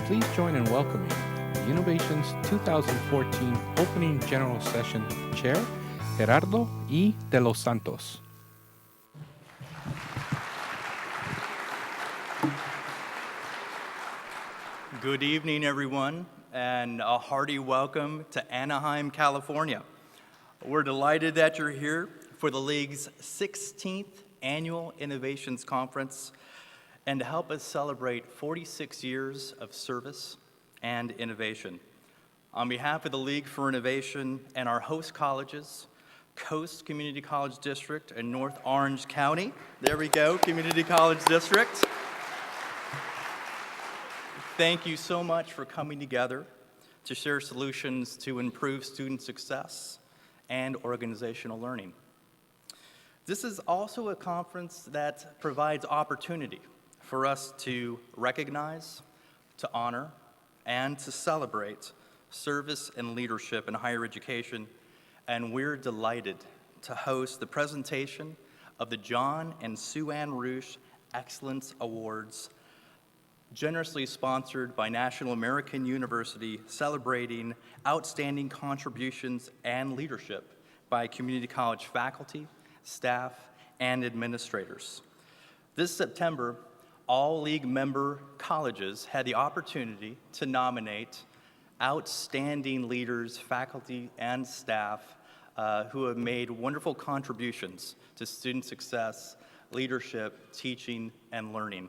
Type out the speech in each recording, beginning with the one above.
please join in welcoming the Innovations 2014 Opening General Session Chair, Gerardo E. de los Santos. Good evening, everyone, and a hearty welcome to Anaheim, California. We're delighted that you're here for the League's 16th Annual Innovations Conference and to help us celebrate 46 years of service and innovation. On behalf of the League for Innovation and our host colleges, Coast Community College District and North Orange County, there we go, Community College District. Thank you so much for coming together to share solutions to improve student success and organizational learning. This is also a conference that provides opportunity for us to recognize, to honor, and to celebrate service and leadership in higher education, and we're delighted to host the presentation of the John and Sue Ann Rush Excellence Awards, generously sponsored by National American University, celebrating outstanding contributions and leadership by community college faculty, staff, and administrators. This September, all League member colleges had the opportunity to nominate outstanding leaders, faculty, and staff who have made wonderful contributions to student success, leadership, teaching, and learning.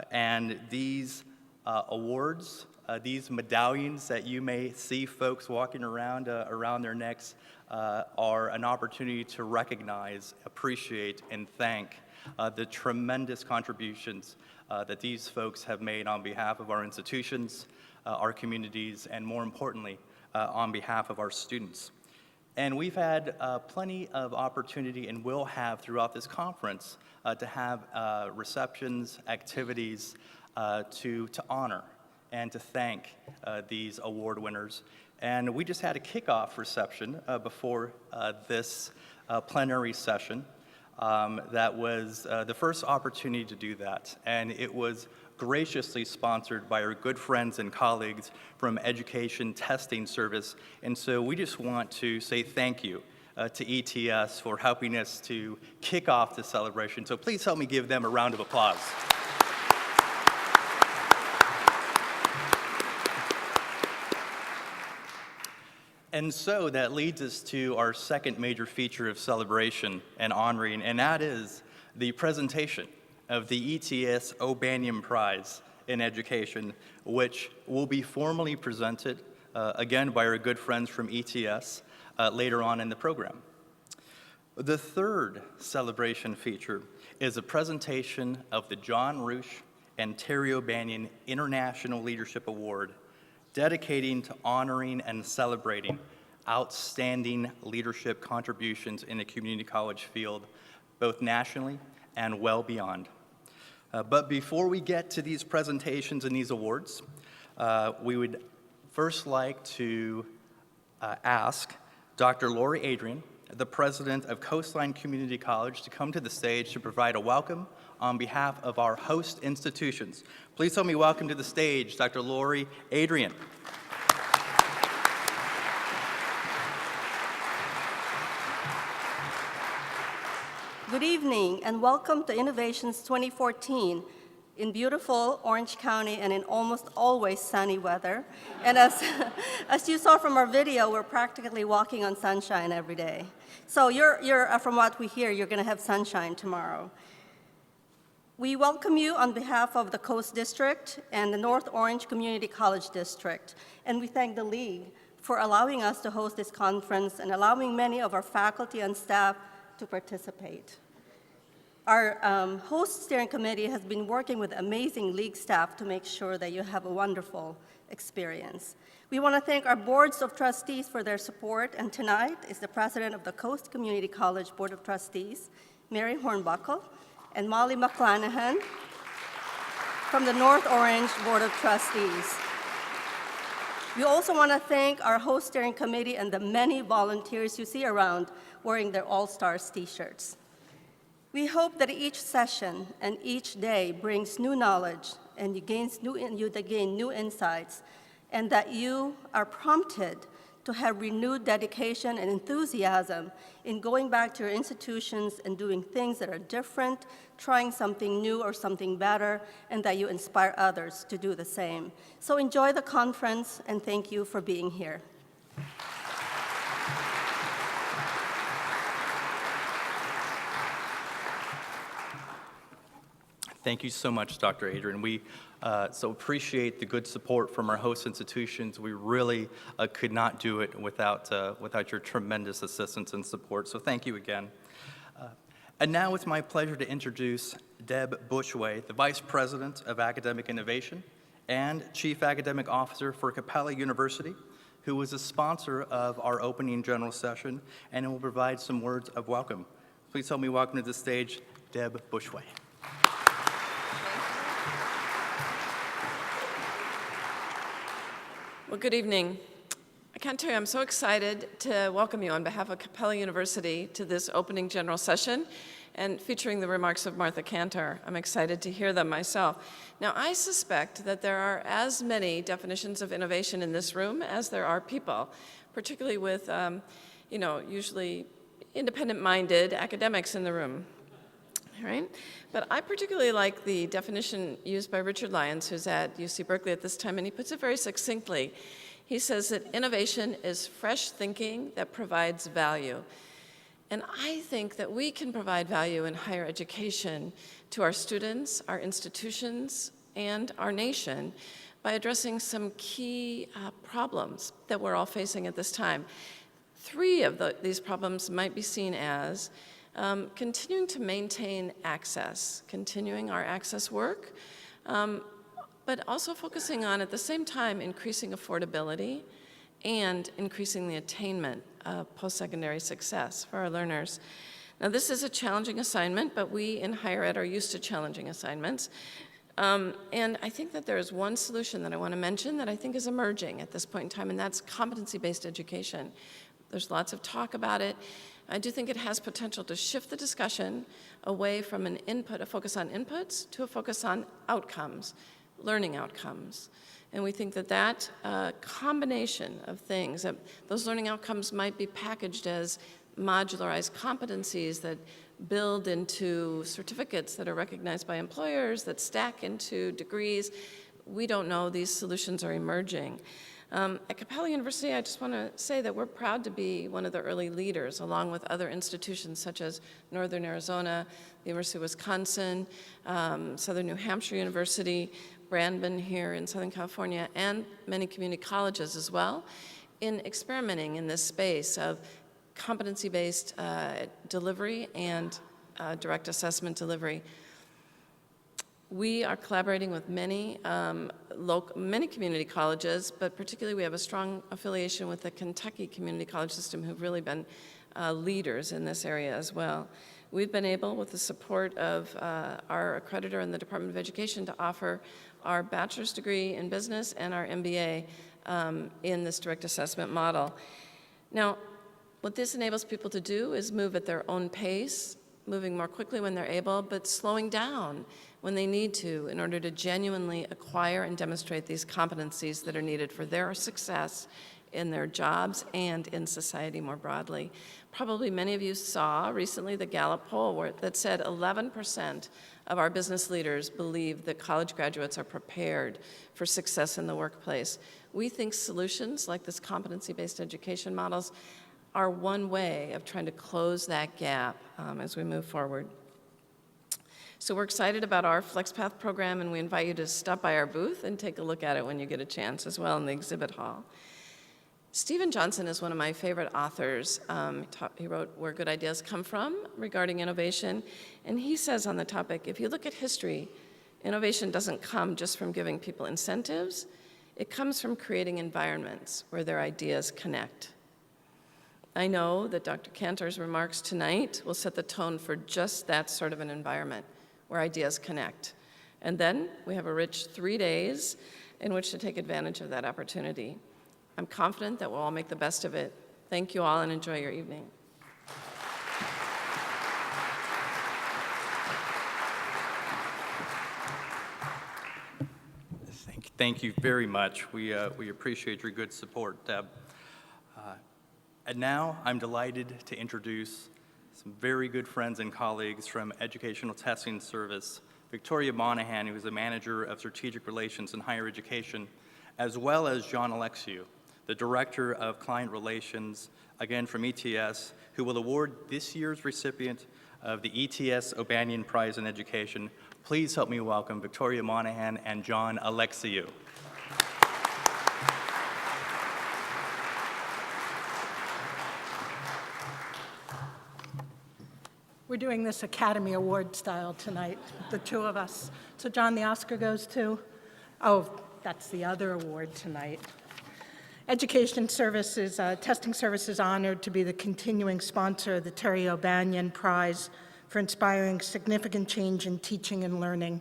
And these awards, these medallions that you may see folks walking around their necks are an opportunity to recognize, appreciate, and thank the tremendous contributions that these folks have made on behalf of our institutions, our communities, and more importantly, on behalf of our students. And we've had plenty of opportunity and will have throughout this conference to have receptions, activities to honor and to thank these award winners. And we just had a kickoff reception before this plenary session. That was the first opportunity to do that. And it was graciously sponsored by our good friends and colleagues from Education Testing Service. And so we just want to say thank you to ETS for helping us to kick off the celebration. So please help me give them a round of applause. And so that leads us to our second major feature of celebration and honoring, and that is the presentation of the ETS O'Banion Prize in Education, which will be formally presented again by our good friends from ETS later on in the program. The third celebration feature is a presentation of the John Rush and Terry O'Banion International Leadership Award, dedicating to honoring and celebrating outstanding leadership contributions in the community college field, both nationally and well beyond. But before we get to these presentations and these awards, we would first like to ask Dr. Lori Adrian, the president of Coastline Community College, to come to the stage to provide a welcome on behalf of our host institutions. Please help me welcome to the stage Dr. Lori Adrian. Good evening and welcome to Innovations 2014 in beautiful Orange County and in almost always sunny weather. And as you saw from our video, we're practically walking on sunshine every day. So from what we hear, you're gonna have sunshine tomorrow. We welcome you on behalf of the Coast District and the North Orange Community College District. And we thank the League for allowing us to host this conference and allowing many of our faculty and staff to participate. Our host steering committee has been working with amazing League staff to make sure that you have a wonderful experience. We want to thank our boards of trustees for their support, and tonight is the president of the Coast Community College Board of Trustees, Mary Hornbuckle, and Molly McClanahan from the North Orange Board of Trustees. We also want to thank our host steering committee and the many volunteers you see around wearing their All-Stars t-shirts. We hope that each session and each day brings new knowledge and you gain new insights, and that you are prompted to have renewed dedication and enthusiasm in going back to your institutions and doing things that are different, trying something new or something better, and that you inspire others to do the same. So enjoy the conference, and thank you for being here. Thank you so much, Dr. Adrian. We so appreciate the good support from our host institutions. We really could not do it without your tremendous assistance and support, so thank you again. And now it's my pleasure to introduce Deb Bushway, the Vice President of Academic Innovation and Chief Academic Officer for Capella University, who is a sponsor of our opening general session and will provide some words of welcome. Please help me welcome to the stage Deb Bushway. Well, good evening. I can't tell you, I'm so excited to welcome you on behalf of Capella University to this opening general session and featuring the remarks of Martha Kantor. I'm excited to hear them myself. Now, I suspect that there are as many definitions of innovation in this room as there are people, particularly with, usually independent-minded academics in the room. All right? But I particularly like the definition used by Richard Lyons, who's at UC Berkeley at this time, and he puts it very succinctly. He says that innovation is fresh thinking that provides value. And I think that we can provide value in higher education to our students, our institutions, and our nation by addressing some key problems that we're all facing at this time. Three of these problems might be seen as continuing to maintain access, continuing our access work, but also focusing on, at the same time, increasing affordability and increasing the attainment of post-secondary success for our learners. Now, this is a challenging assignment, but we in higher ed are used to challenging assignments. And I think that there is one solution that I want to mention that I think is emerging at this point in time, and that's competency-based education. There's lots of talk about it. I do think it has potential to shift the discussion away from a focus on inputs to a focus on outcomes, learning outcomes. And we think that that combination of things, that those learning outcomes might be packaged as modularized competencies that build into certificates that are recognized by employers, that stack into degrees. We don't know. These solutions are emerging. At Capella University, I just want to say that we're proud to be one of the early leaders, along with other institutions such as Northern Arizona, the University of Wisconsin, Southern New Hampshire University, Brandman here in Southern California, and many community colleges as well, in experimenting in this space of competency-based delivery and direct assessment delivery. We are collaborating with many community colleges, but particularly we have a strong affiliation with the Kentucky Community College System, who've really been leaders in this area as well. We've been able, with the support of our accreditor in the Department of Education, to offer our bachelor's degree in business and our MBA in this direct assessment model. Now, what this enables people to do is move at their own pace, moving more quickly when they're able, but slowing down when they need to in order to genuinely acquire and demonstrate these competencies that are needed for their success in their jobs and in society more broadly. Probably many of you saw recently the Gallup poll that said 11% of our business leaders believe that college graduates are prepared for success in the workplace. We think solutions like this competency-based education models are one way of trying to close that gap as we move forward. So we're excited about our FlexPath program, and we invite you to stop by our booth and take a look at it when you get a chance as well in the exhibit hall. Stephen Johnson is one of my favorite authors. He wrote Where Good Ideas Come From regarding innovation, and he says on the topic, if you look at history, innovation doesn't come just from giving people incentives. It comes from creating environments where their ideas connect. I know that Dr. Kantor's remarks tonight will set the tone for just that sort of an environment where ideas connect. And then we have a rich 3 days in which to take advantage of that opportunity. I'm confident that we'll all make the best of it. Thank you all and enjoy your evening. Thank you very much. We appreciate your good support, Deb. And now I'm delighted to introduce some very good friends and colleagues from Educational Testing Service, Victoria Monahan, who is the Manager of Strategic Relations in Higher Education, as well as John Alexiou, the Director of Client Relations, again from ETS, who will award this year's recipient of the ETS O'Banion Prize in Education. Please help me welcome Victoria Monahan and John Alexiou. We're doing this Academy Award style tonight, the two of us. So John, the Oscar goes to? Oh, that's the other award tonight. Education Services, Testing Service is honored to be the continuing sponsor of the Terry O'Banion Prize for inspiring significant change in teaching and learning.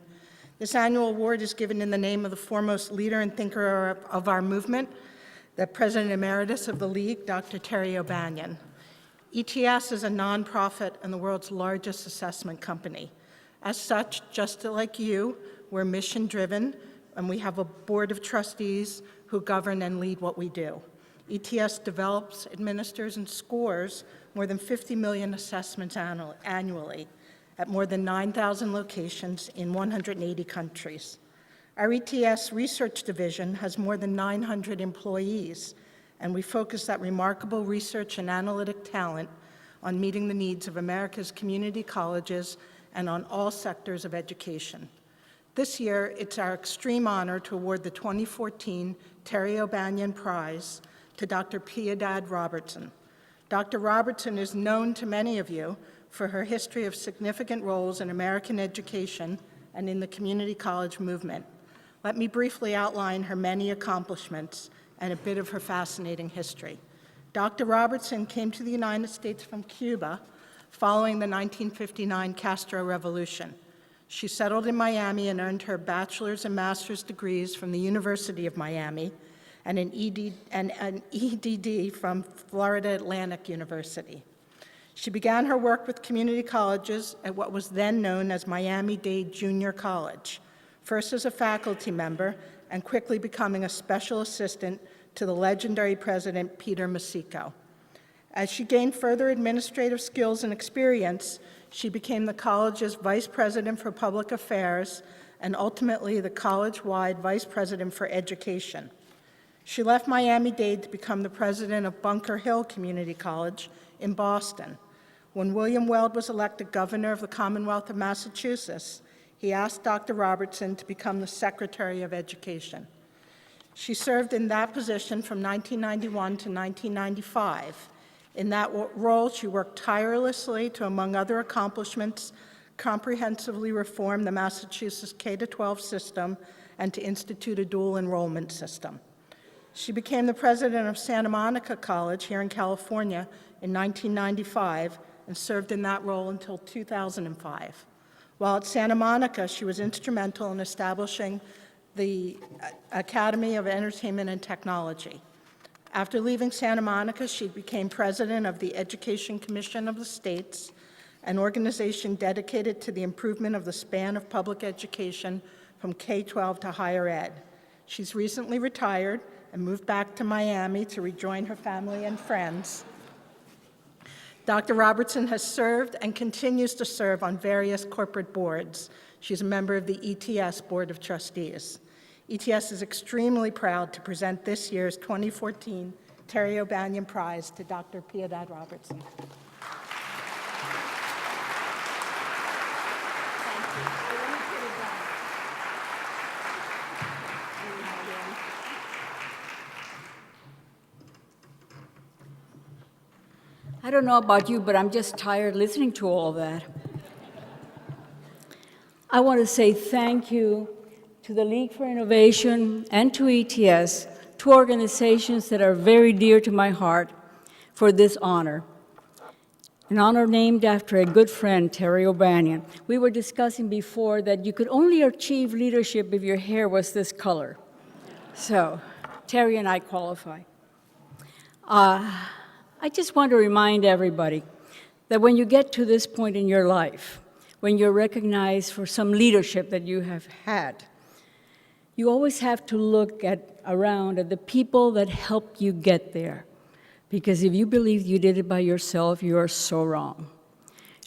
This annual award is given in the name of the foremost leader and thinker of our movement, the President Emeritus of the League, Dr. Terry O'Banion. ETS is a nonprofit and the world's largest assessment company. As such, just like you, we're mission-driven, and we have a board of trustees who govern and lead what we do. ETS develops, administers, and scores more than 50 million assessments annually at more than 9,000 locations in 180 countries. Our ETS research division has more than 900 employees, and we focus that remarkable research and analytic talent on meeting the needs of America's community colleges and on all sectors of education. This year, it's our extreme honor to award the 2014 Terry O'Banion Prize to Dr. Piedad Robertson. Dr. Robertson is known to many of you for her history of significant roles in American education and in the community college movement. Let me briefly outline her many accomplishments and a bit of her fascinating history. Dr. Robertson came to the United States from Cuba following the 1959 Castro Revolution. She settled in Miami and earned her bachelor's and master's degrees from the University of Miami and an EDD from Florida Atlantic University. She began her work with community colleges at what was then known as Miami-Dade Junior College, first as a faculty member and quickly becoming a special assistant to the legendary president, Peter Masico. As she gained further administrative skills and experience, she became the college's vice president for public affairs and ultimately the college-wide vice president for education. She left Miami-Dade to become the president of Bunker Hill Community College in Boston. When William Weld was elected governor of the Commonwealth of Massachusetts, he asked Dr. Robertson to become the Secretary of Education. She served in that position from 1991 to 1995. In that role, she worked tirelessly to, among other accomplishments, comprehensively reform the Massachusetts K-12 system and to institute a dual enrollment system. She became the president of Santa Monica College here in California in 1995 and served in that role until 2005. While at Santa Monica, she was instrumental in establishing the Academy of Entertainment and Technology. After leaving Santa Monica, she became president of the Education Commission of the States, an organization dedicated to the improvement of the span of public education from K-12 to higher ed. She's recently retired and moved back to Miami to rejoin her family and friends. Dr. Robertson has served and continues to serve on various corporate boards. She's a member of the ETS Board of Trustees. ETS is extremely proud to present this year's 2014 Terry O'Banion Prize to Dr. Piedad Robertson. I don't know about you, but I'm just tired listening to all that. I want to say thank you to the League for Innovation and to ETS, two organizations that are very dear to my heart, for this honor. An honor named after a good friend, Terry O'Banion. We were discussing before that you could only achieve leadership if your hair was this color. So, Terry and I qualify. I just want to remind everybody that when you get to this point in your life, when you're recognized for some leadership that you have had, you always have to look around at the people that helped you get there. Because if you believe you did it by yourself, you are so wrong.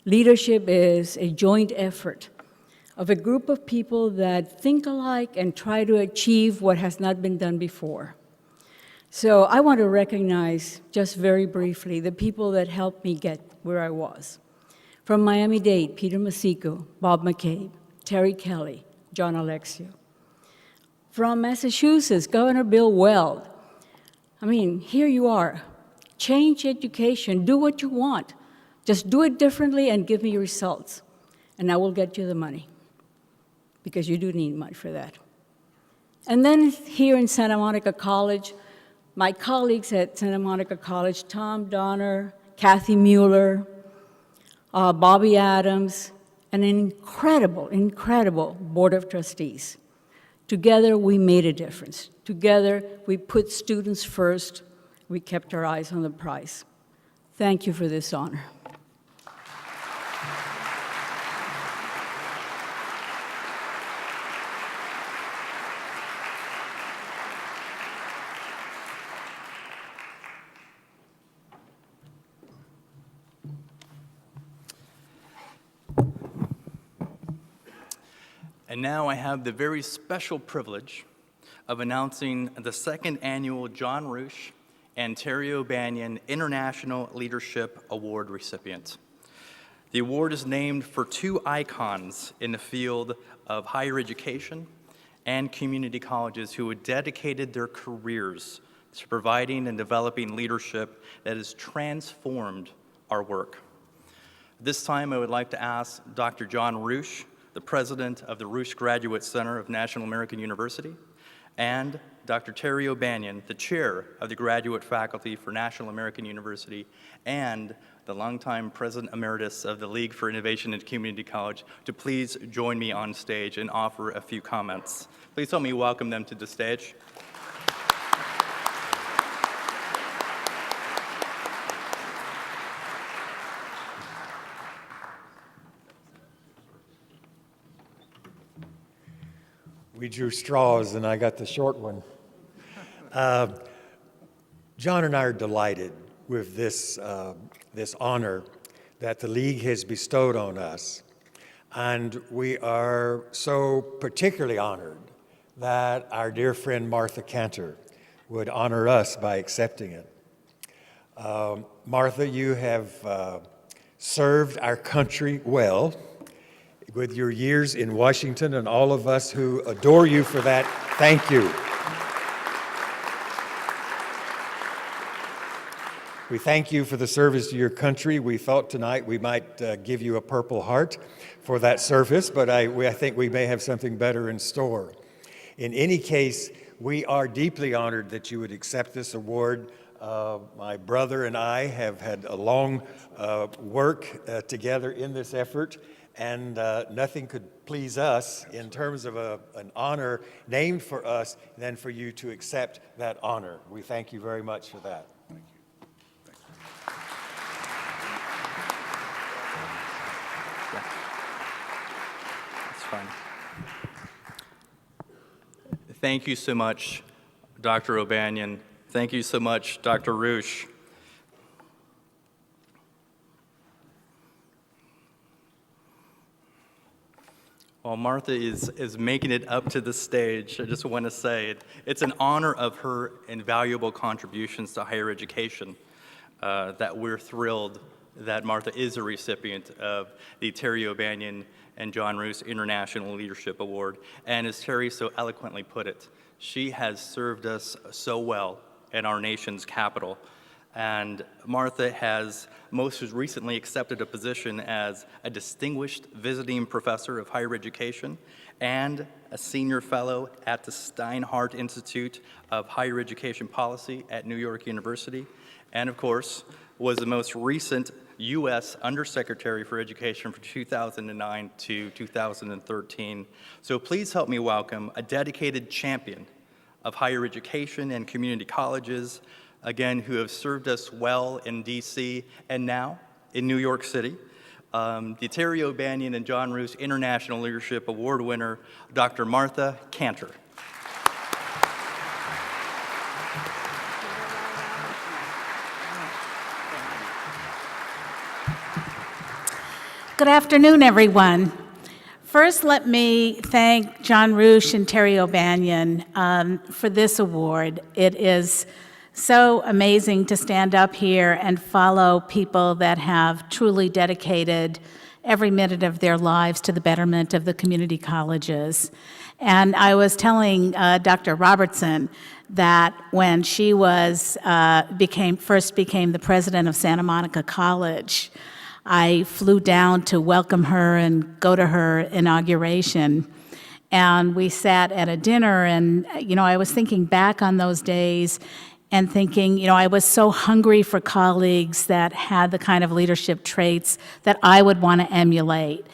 Leadership is a joint effort of a group of people that think alike and try to achieve what has not been done before. So I want to recognize, just very briefly, the people that helped me get where I was. From Miami-Dade, Peter Masico, Bob McCabe, Terry Kelly, John Alexio. From Massachusetts, Governor Bill Weld. I mean, here you are. Change education, do what you want. Just do it differently and give me results, and I will get you the money, because you do need money for that. And then here in Santa Monica College, my colleagues at Santa Monica College, Tom Donner, Kathy Mueller, Bobby Adams, and an incredible, incredible Board of Trustees. Together, we made a difference. Together, we put students first. We kept our eyes on the prize. Thank you for this honor. And now I have the very special privilege of announcing the second annual John Roosh and Terry O'Banion International Leadership Award recipient. The award is named for two icons in the field of higher education and community colleges who have dedicated their careers to providing and developing leadership that has transformed our work. This time I would like to ask Dr. John Roosh, the president of the Roosh Graduate Center of National American University, and Dr. Terry O'Banion, the chair of the graduate faculty for National American University and the longtime president emeritus of the League for Innovation and Community College, to please join me on stage and offer a few comments. Please help me welcome them to the stage. We drew straws, and I got the short one. John and I are delighted with this honor that the League has bestowed on us. And we are so particularly honored that our dear friend Martha Cantor would honor us by accepting it. Martha, you have served our country well with your years in Washington, and all of us who adore you for that, thank you. We thank you for the service to your country. We thought tonight we might give you a Purple Heart for that service, but I think we may have something better in store. In any case, we are deeply honored that you would accept this award. My brother and I have had a long work together in this effort, and nothing could please us in terms of an honor named for us than for you to accept that honor. We thank you very much for that. Thank you. That's fine. Thank you so much, Dr. O'Banion. Thank you so much, Dr. Roosh. While Martha is making it up to the stage, I just want to say it's an honor of her invaluable contributions to higher education that we're thrilled that Martha is a recipient of the Terry O'Banion and John Roosh International Leadership Award. And as Terry so eloquently put it, she has served us so well in our nation's capital. And Martha has most recently accepted a position as a distinguished visiting professor of higher education and a senior fellow at the Steinhardt Institute of Higher Education Policy at New York University, and of course, was the most recent U.S. Undersecretary for Education from 2009 to 2013. So please help me welcome a dedicated champion of higher education and community colleges, again, who have served us well in D.C. and now in New York City. The Terry O'Banion and John Roosh International Leadership Award winner, Dr. Martha Cantor. Good afternoon, everyone. First, let me thank John Roosh and Terry O'Banion for this award. It is so amazing to stand up here and follow people that have truly dedicated every minute of their lives to the betterment of the community colleges. And I was telling Dr. Robertson that when she was first became the president of Santa Monica College, I flew down to welcome her and go to her inauguration. And we sat at a dinner, and I was thinking back on those days and thinking, I was so hungry for colleagues that had the kind of leadership traits that I would want to emulate.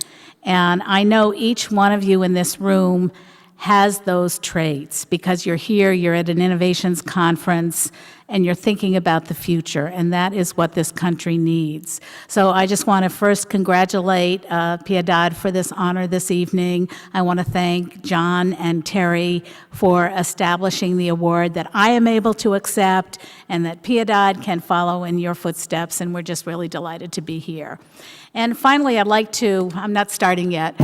And I know each one of you in this room has those traits because you're here, you're at an innovations conference, and you're thinking about the future, and that is what this country needs. So I just want to first congratulate Piedad for this honor this evening. I want to thank John and Terry for establishing the award that I am able to accept and that Piedad can follow in your footsteps, and we're just really delighted to be here. And finally, I'm not starting yet.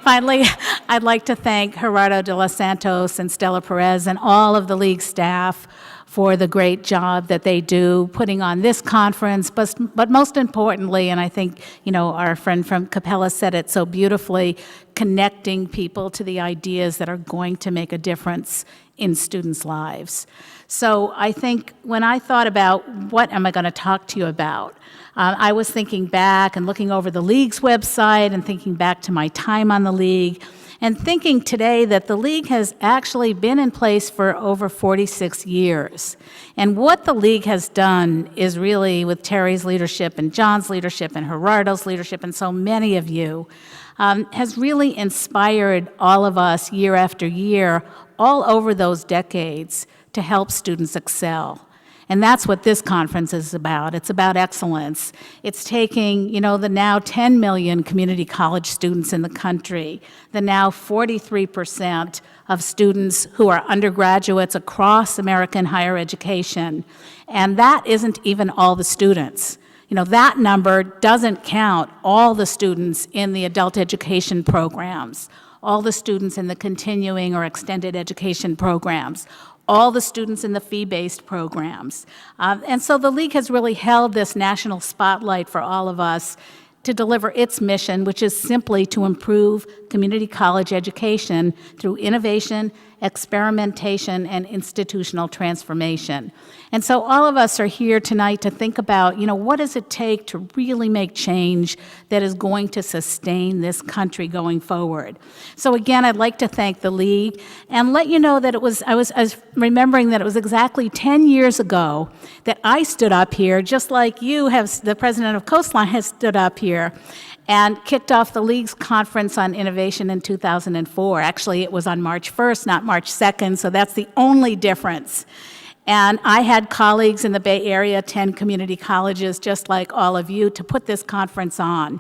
Finally, I'd like to thank Gerardo de los Santos and Stella Perez and all of the League staff for the great job that they do putting on this conference, but most importantly, and I think, our friend from Capella said it so beautifully, connecting people to the ideas that are going to make a difference in students' lives. So I think when I thought about what am I going to talk to you about, I was thinking back and looking over the League's website and thinking back to my time on the League and thinking today that the League has actually been in place for over 46 years. And what the League has done is really, with Terry's leadership and John's leadership and Gerardo's leadership and so many of you, has really inspired all of us year after year, all over those decades, to help students excel. And that's what this conference is about. It's about excellence. It's taking, the now 10 million community college students in the country, the now 43% of students who are undergraduates across American higher education. And that isn't even all the students. That number doesn't count all the students in the adult education programs, all the students in the continuing or extended education programs, all the students in the fee-based programs. And so the League has really held this national spotlight for all of us to deliver its mission, which is simply to improve community college education through innovation, experimentation, and institutional transformation. And so all of us are here tonight to think about, what does it take to really make change that is going to sustain this country going forward? So again, I'd like to thank the League and let you know that I was remembering that it was exactly 10 years ago that I stood up here, just like you have, the president of Coastline has stood up here, and kicked off the League's conference on innovation in 2004. Actually, it was on March 1st, not March 2nd, so that's the only difference. And I had colleagues in the Bay Area, 10 community colleges, just like all of you, to put this conference on.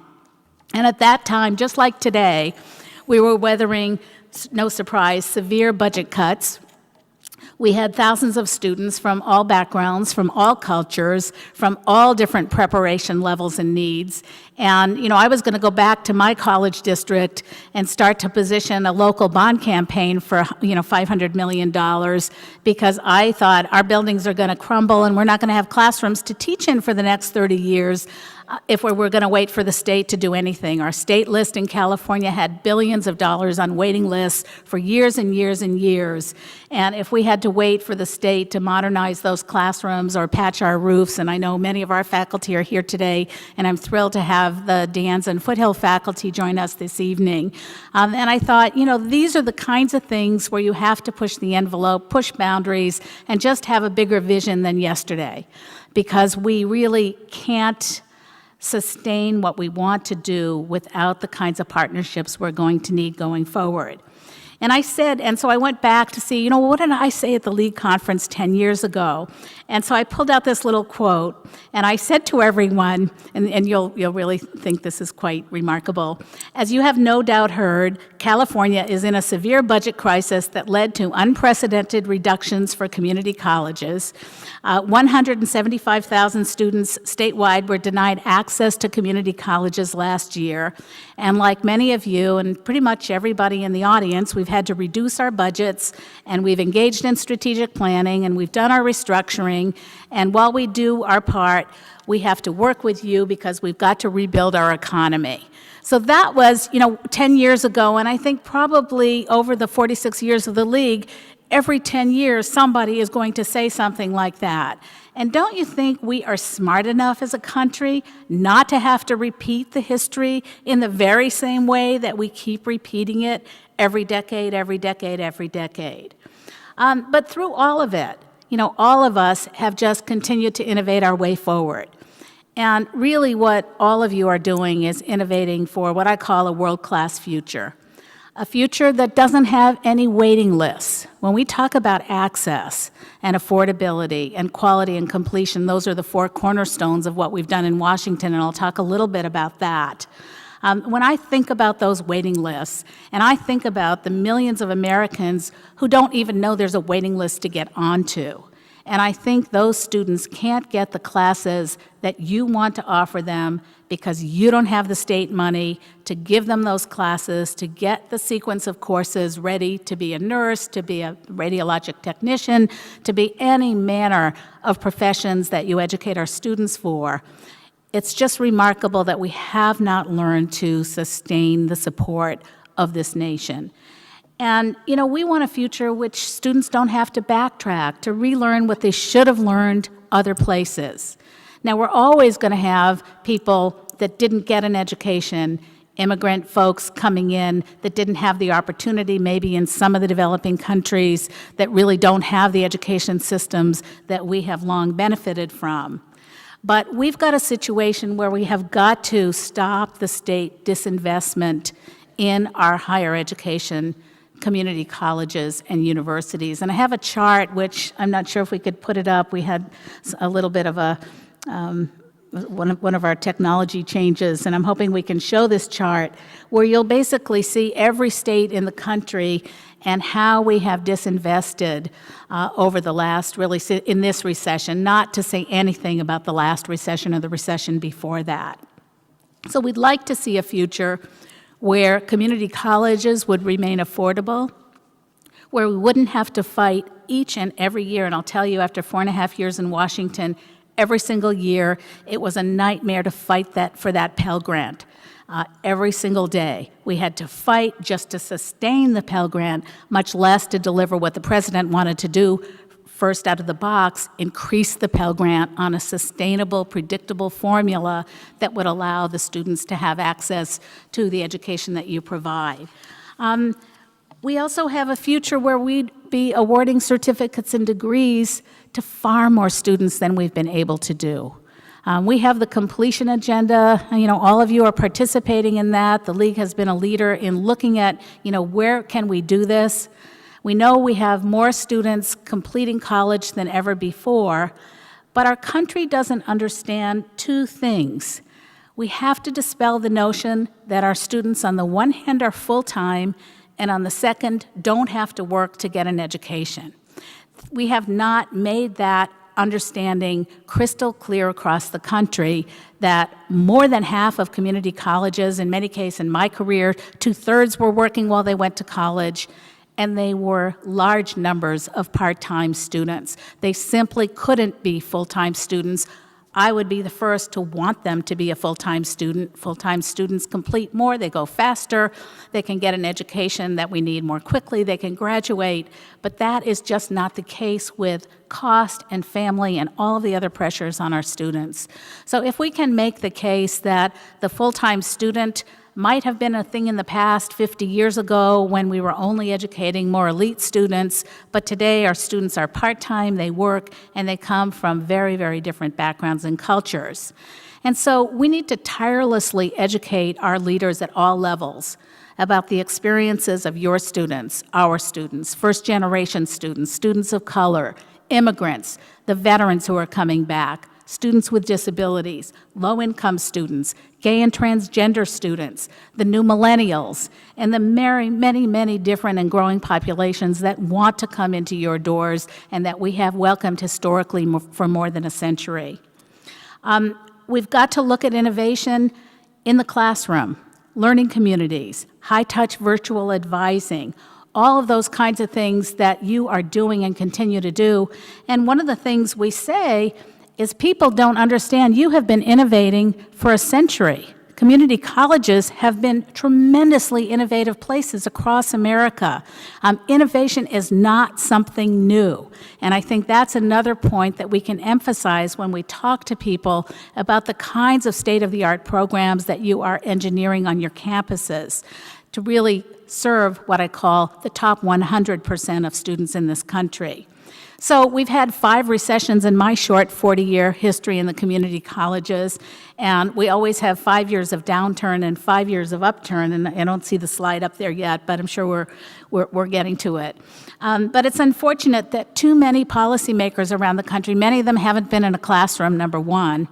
And at that time, just like today, we were weathering, no surprise, severe budget cuts. We had thousands of students from all backgrounds, from all cultures, from all different preparation levels and needs. And, I was going to go back to my college district and start to position a local bond campaign for, $500 million because I thought our buildings are going to crumble and we're not going to have classrooms to teach in for the next 30 years. If we were going to wait for the state to do anything. Our state list in California had billions of dollars on waiting lists for years and years and years. And if we had to wait for the state to modernize those classrooms or patch our roofs, and I know many of our faculty are here today, and I'm thrilled to have the De Anza and Foothill faculty join us this evening. And I thought, these are the kinds of things where you have to push the envelope, push boundaries, and just have a bigger vision than yesterday. Because we really can't sustain what we want to do without the kinds of partnerships we're going to need going forward. And so I went back to see, what did I say at the League conference 10 years ago? And so I pulled out this little quote, and I said to everyone, and you'll really think this is quite remarkable, as you have no doubt heard, California is in a severe budget crisis that led to unprecedented reductions for community colleges. 175,000 students statewide were denied access to community colleges last year. And like many of you, and pretty much everybody in the audience, we've had to reduce our budgets, and we've engaged in strategic planning, and we've done our restructuring. And while we do our part, we have to work with you because we've got to rebuild our economy. So that was, 10 years ago, and I think probably over the 46 years of the League, every 10 years, somebody is going to say something like that. And don't you think we are smart enough as a country not to have to repeat the history in the very same way that we keep repeating it every decade, every decade, every decade? But through all of it, all of us have just continued to innovate our way forward. And really what all of you are doing is innovating for what I call a world-class future. A future that doesn't have any waiting lists. When we talk about access and affordability and quality and completion, those are the 4 cornerstones of what we've done in Washington, and I'll talk a little bit about that. When I think about those waiting lists, and I think about the millions of Americans who don't even know there's a waiting list to get onto, and I think those students can't get the classes that you want to offer them because you don't have the state money to give them those classes, to get the sequence of courses ready to be a nurse, to be a radiologic technician, to be any manner of professions that you educate our students for. It's just remarkable that we have not learned to sustain the support of this nation. And, we want a future which students don't have to backtrack, to relearn what they should have learned other places. Now, we're always going to have people that didn't get an education, immigrant folks coming in that didn't have the opportunity, maybe in some of the developing countries that really don't have the education systems that we have long benefited from. But we've got a situation where we have got to stop the state disinvestment in our higher education community colleges and universities. And I have a chart, which I'm not sure if we could put it up. We had a little bit of a one of our technology changes, and I'm hoping we can show this chart, where you'll basically see every state in the country and how we have disinvested over the last, really, in this recession, not to say anything about the last recession or the recession before that. So we'd like to see a future where community colleges would remain affordable, where we wouldn't have to fight each and every year. And I'll tell you, after 4.5 years in Washington, every single year, it was a nightmare to fight for that Pell Grant. Every single day, we had to fight just to sustain the Pell Grant, much less to deliver what the president wanted to do, first out of the box, increase the Pell Grant on a sustainable, predictable formula that would allow the students to have access to the education that you provide. We also have a future where we'd be awarding certificates and degrees to far more students than we've been able to do. We have the completion agenda. All of you are participating in that. The League has been a leader in looking at, where can we do this? We know we have more students completing college than ever before, but our country doesn't understand 2 things. We have to dispel the notion that our students, on the one hand, are full-time, and on the second, don't have to work to get an education. We have not made that understanding crystal clear across the country, that more than half of community colleges, in many cases in my career, 2/3 were working while they went to college, and they were large numbers of part-time students. They simply couldn't be full-time students. I would be the first to want them to be a full-time student. Full-time students complete more, they go faster, they can get an education that we need more quickly, they can graduate, but that is just not the case with cost and family and all of the other pressures on our students. So if we can make the case that the full-time student might have been a thing in the past 50 years ago when we were only educating more elite students, but today our students are part-time, they work, and they come from very, very different backgrounds and cultures. And so we need to tirelessly educate our leaders at all levels about the experiences of your students, our students, first-generation students, students of color, immigrants, the veterans who are coming back, students with disabilities, low-income students, gay and transgender students, the new millennials, and the many different and growing populations that want to come into your doors and that we have welcomed historically for more than a century. We've got to look at innovation in the classroom, learning communities, high-touch virtual advising, all of those kinds of things that you are doing and continue to do. And one of the things we say is people don't understand you have been innovating for a century. Community colleges have been tremendously innovative places across America. Innovation is not something new. And I think that's another point that we can emphasize when we talk to people about the kinds of state-of-the-art programs that you are engineering on your campuses to really serve what I call the top 100% of students in this country. So we've had 5 recessions in my short 40-year history in the community colleges, and we always have 5 years of downturn and 5 years of upturn, and I don't see the slide up there yet, but I'm sure we're getting to it. But it's unfortunate that too many policymakers around the country, many of them haven't been in a classroom, number one.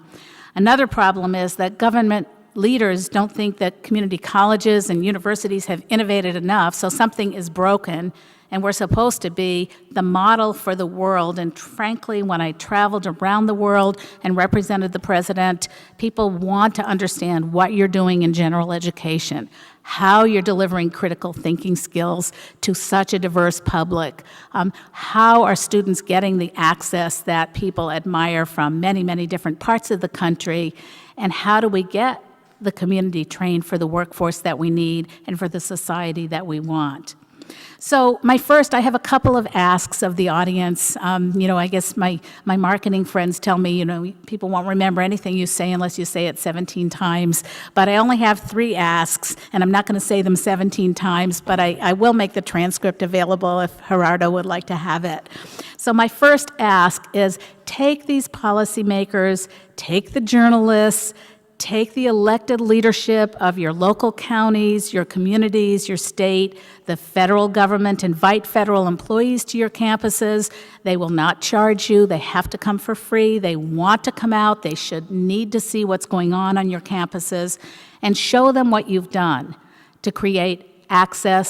Another problem is that government leaders don't think that community colleges and universities have innovated enough, so something is broken, and we're supposed to be the model for the world. And frankly, when I traveled around the world and represented the president, people want to understand what you're doing in general education, how you're delivering critical thinking skills to such a diverse public, how are students getting the access that people admire from many different parts of the country, and how do we get the community trained for the workforce that we need and for the society that we want. So I have a couple of asks of the audience. I guess my marketing friends tell me, people won't remember anything you say unless you say it 17 times. But I only have 3 asks, and I'm not going to say them 17 times, but I will make the transcript available if Gerardo would like to have it. So my first ask is, take these policymakers, take the journalists, take the elected leadership of your local counties, your communities, your state, the federal government. Invite federal employees to your campuses. They will not charge you. They have to come for free. They want to come out. They should need to see what's going on your campuses, and show them what you've done to create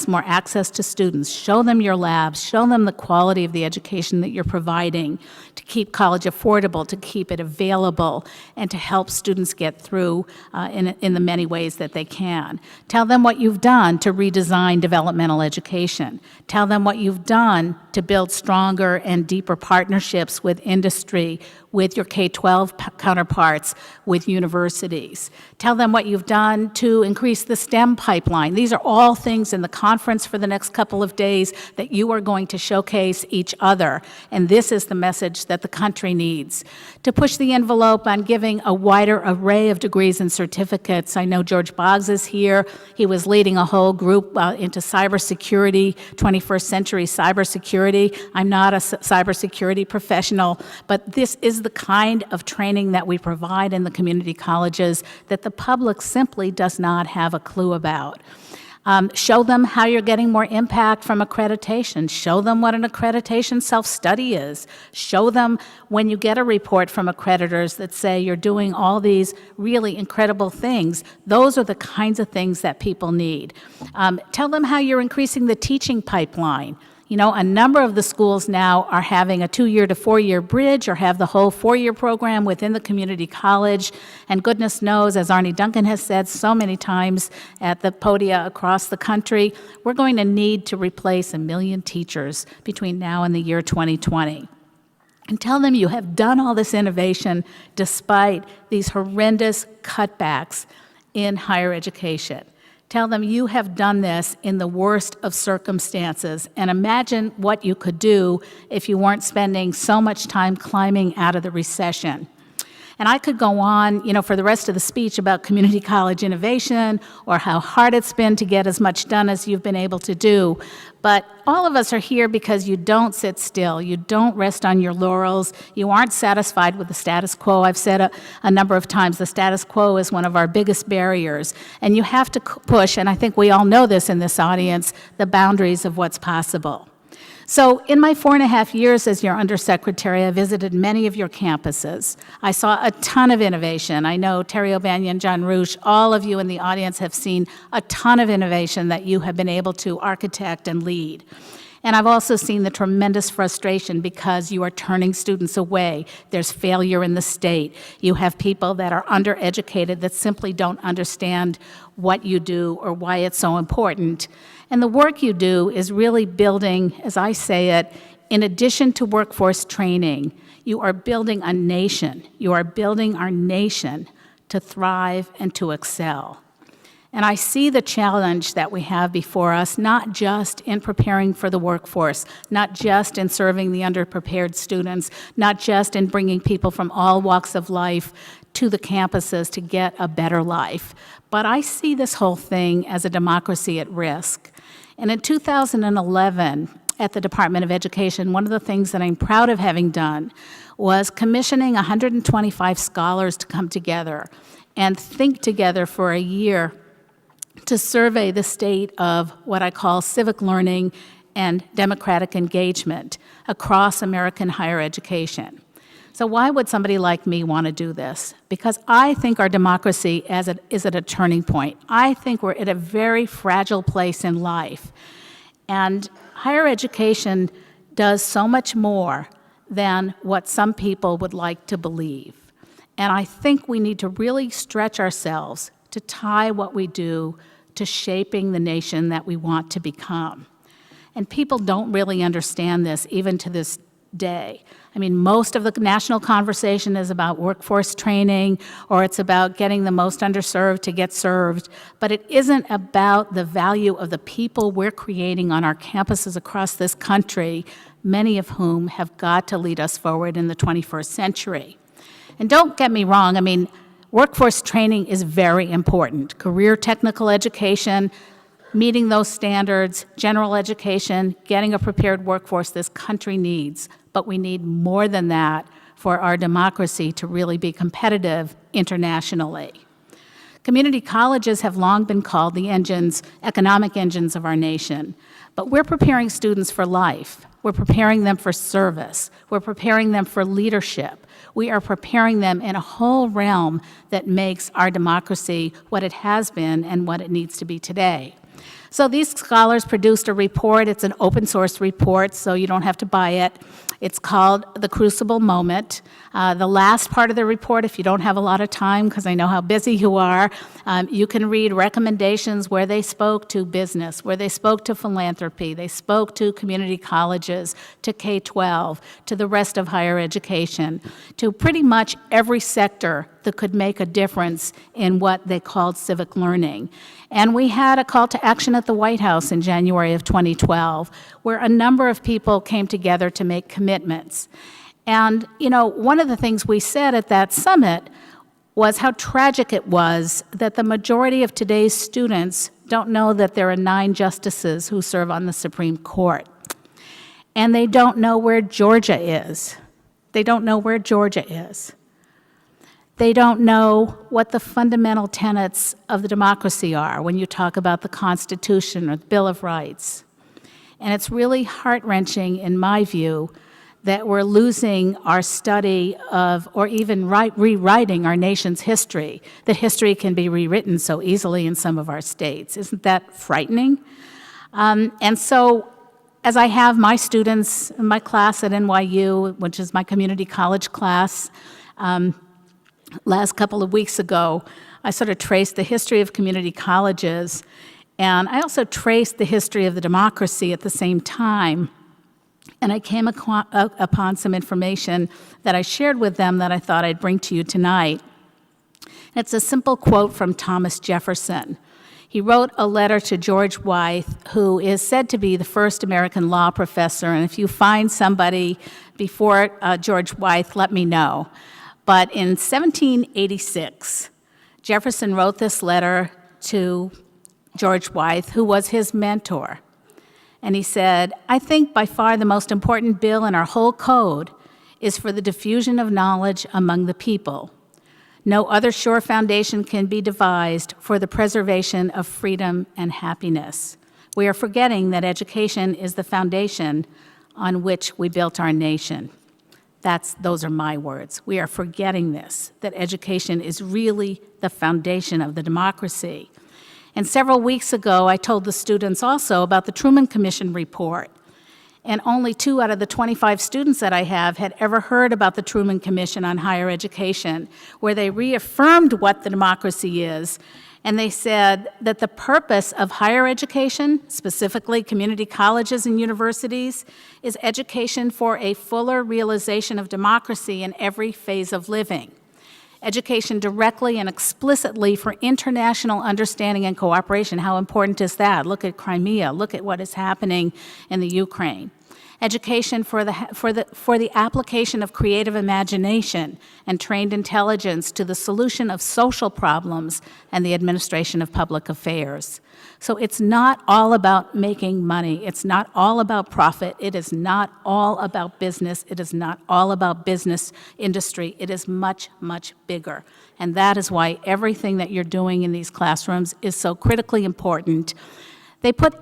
more access to students. Show them your labs. Show them the quality of the education that you're providing to keep college affordable, to keep it available, and to help students get through in the many ways that they can. Tell them what you've done to redesign developmental education. Tell them what you've done to build stronger and deeper partnerships with industry, with your K-12 counterparts, with universities. Tell them what you've done to increase the STEM pipeline. These are all things in the conference for the next couple of days that you are going to showcase each other. And this is the message that the country needs. To push the envelope on giving a wider array of degrees and certificates. I know George Boggs is here. He was leading a whole group into cybersecurity, 21st century cybersecurity. I'm not a cybersecurity professional, but this is the kind of training that we provide in the community colleges that the public simply does not have a clue about. Show them how you're getting more impact from accreditation. Show them what an accreditation self-study is. Show them when you get a report from accreditors that say you're doing all these really incredible things. Those are the kinds of things that people need. Tell them how you're increasing the teaching pipeline. A number of the schools now are having a 2-year to 4-year bridge or have the whole 4-year program within the community college. And goodness knows, as Arne Duncan has said so many times at the podia across the country, we're going to need to replace 1 million teachers between now and the year 2020. And tell them you have done all this innovation despite these horrendous cutbacks in higher education. Tell them you have done this in the worst of circumstances, and imagine what you could do if you weren't spending so much time climbing out of the recession. And I could go on, for the rest of the speech about community college innovation or how hard it's been to get as much done as you've been able to do. But all of us are here because you don't sit still. You don't rest on your laurels. You aren't satisfied with the status quo. I've said a number of times the status quo is one of our biggest barriers. And you have to push, and I think we all know this in this audience, the boundaries of what's possible. So in my 4.5 years as your undersecretary, I visited many of your campuses. I saw a ton of innovation. I know Terry O'Banion, John Roosh, all of you in the audience have seen a ton of innovation that you have been able to architect and lead. And I've also seen the tremendous frustration because you are turning students away. There's failure in the state. You have people that are undereducated that simply don't understand what you do or why it's so important. And the work you do is really building, as I say it, in addition to workforce training, you are building a nation. You are building our nation to thrive and to excel. And I see the challenge that we have before us, not just in preparing for the workforce, not just in serving the underprepared students, not just in bringing people from all walks of life to the campuses to get a better life, but I see this whole thing as a democracy at risk. And in 2011, at the Department of Education, one of the things that I'm proud of having done was commissioning 125 scholars to come together and think together for a year to survey the state of what I call civic learning and democratic engagement across American higher education. So why would somebody like me want to do this? Because I think our democracy is at a turning point. I think we're at a very fragile place in life. And higher education does so much more than what some people would like to believe. And I think we need to really stretch ourselves to tie what we do to shaping the nation that we want to become. And people don't really understand this, even to this day. I mean, most of the national conversation is about workforce training, or it's about getting the most underserved to get served, but it isn't about the value of the people we're creating on our campuses across this country, many of whom have got to lead us forward in the 21st century. And don't get me wrong, I mean, workforce training is very important. Career technical education, meeting those standards, general education, getting a prepared workforce this country needs. But we need more than that for our democracy to really be competitive internationally. Community colleges have long been called the engines, economic engines of our nation. But we're preparing students for life. We're preparing them for service. We're preparing them for leadership. We are preparing them in a whole realm that makes our democracy what it has been and what it needs to be today. So these scholars produced a report. It's an open source report, so you don't have to buy it. It's called The Crucible Moment. The last part of the report, if you don't have a lot of time, because I know how busy you are, you can read recommendations where they spoke to business, where they spoke to philanthropy, they spoke to community colleges, to K-12, to the rest of higher education, to pretty much every sector that could make a difference in what they called civic learning. And we had a call to action at the White House in January of 2012, where a number of people came together to make commitments. And, one of the things we said at that summit was how tragic it was that the majority of today's students don't know that there are 9 justices who serve on the Supreme Court. And they don't know where Georgia is. They don't know where Georgia is. They don't know what the fundamental tenets of the democracy are when you talk about the Constitution or the Bill of Rights. And it's really heart-wrenching, in my view, that we're losing our study of, or even rewriting our nation's history, that history can be rewritten so easily in some of our states. Isn't that frightening? And so, as I have my students in my class at NYU, which is my community college class, last couple of weeks ago, I sort of traced the history of community colleges, and I also traced the history of the democracy at the same time. And I came upon some information that I shared with them that I thought I'd bring to you tonight. It's a simple quote from Thomas Jefferson. He wrote a letter to George Wythe, who is said to be the first American law professor, and if you find somebody before George Wythe, let me know. But in 1786, Jefferson wrote this letter to George Wythe, who was his mentor. And he said, "I think by far the most important bill in our whole code is for the diffusion of knowledge among the people. No other sure foundation can be devised for the preservation of freedom and happiness. We are forgetting that education is the foundation on which we built our nation." Those are my words. We are forgetting this, that education is really the foundation of the democracy. And several weeks ago, I told the students also about the Truman Commission report. And only 2 out of the 25 students that I have had ever heard about the Truman Commission on Higher Education, where they reaffirmed what the democracy is. And they said that the purpose of higher education, specifically community colleges and universities, is education for a fuller realization of democracy in every phase of living. Education directly and explicitly for international understanding and cooperation. How important is that? Look at Crimea. Look at what is happening in the Ukraine. Education for the application of creative imagination and trained intelligence to the solution of social problems and the administration of public affairs. So it's not all about making money. It's not all about profit. It is not all about business. It is not all about business industry. It is much, much bigger. And that is why everything that you're doing in these classrooms is so critically important. They put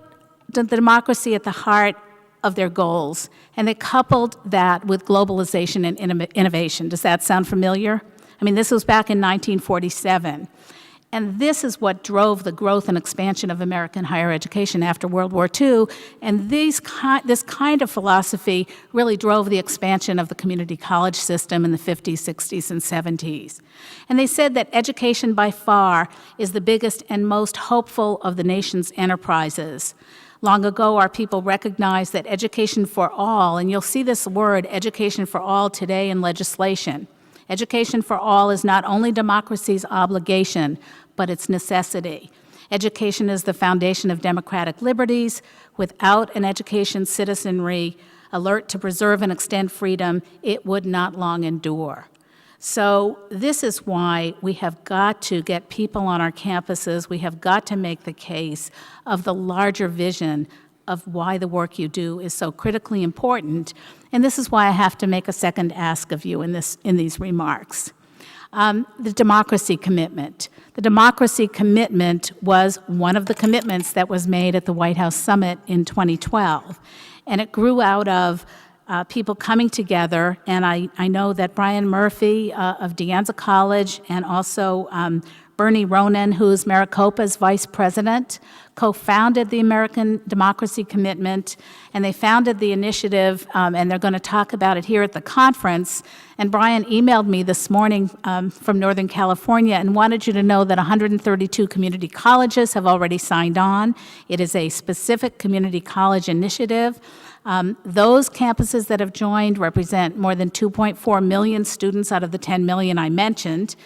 the democracy at the heart of their goals, and they coupled that with globalization and innovation. Does that sound familiar? I mean, this was back in 1947. And this is what drove the growth and expansion of American higher education after World War II. And this kind of philosophy really drove the expansion of the community college system in the 50s, 60s, and 70s. And they said that education by far is the biggest and most hopeful of the nation's enterprises. Long ago, our people recognized that education for all, and you'll see this word, education for all, today in legislation. Education for all is not only democracy's obligation, but its necessity. Education is the foundation of democratic liberties. Without an education citizenry alert to preserve and extend freedom, it would not long endure. So this is why we have got to get people on our campuses. We have got to make the case of the larger vision of why the work you do is so critically important. And this is why I have to make a second ask of you in these remarks. The democracy commitment. The democracy commitment was one of the commitments that was made at the White House Summit in 2012. And it grew out of people coming together, and I know that Brian Murphy of De Anza College and also Bernie Ronan, who's Maricopa's vice president, co-founded the American Democracy Commitment, and they founded the initiative, and they're going to talk about it here at the conference. And Brian emailed me this morning from Northern California and wanted you to know that 132 community colleges have already signed on. It is a specific community college initiative. Those campuses that have joined represent more than 2.4 million students out of the 10 million I mentioned,